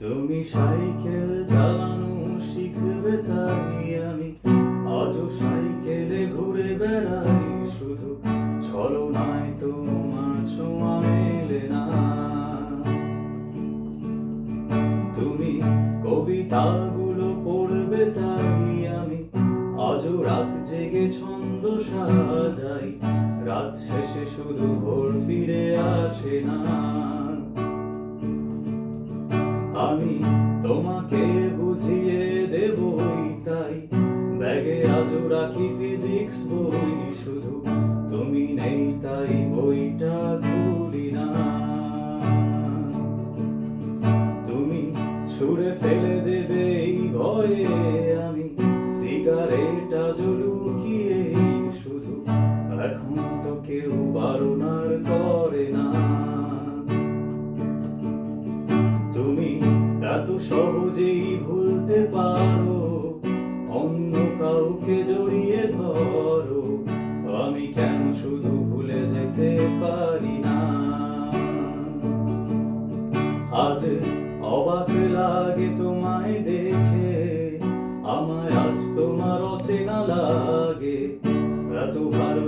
তুমি সাইকেল চালানো শিখবে তাই আমি আজও সাইকেলে ঘুরে বেড়াই, শুধু ছলনায় তোমার ছোঁয়া মেলে না। তুমি কবিতাগুলো পড়বে তাই আমি আজও রাত জেগে ছন্দ সাজাই, রাত শেষে শুধু ভোর ফিরে আসে না। আমি তোমাকে বুঝিয়ে দেবই তাই ব্যাগে আজও রাখি ফিজিক্স বই, শুধু তুমি নেই তাই বইটা খুলি না। তুমি ছুঁড়ে ফেলে দেবে এই ভয়ে আমি সিগারেট আজও লুকিয়ে, শুধু এখন তো কেউ বারণ আর করে না। তুমি এত সহজেই ভুলতে পারো, অন্য কাউকে জড়িয়ে ধরো, আমি কেন শুধু ভুলে যেতে পারি না। আজ অবাক লাগে তোমায় দেখে, আমায় আজ তোমার অচেনা লাগে, এত ভালো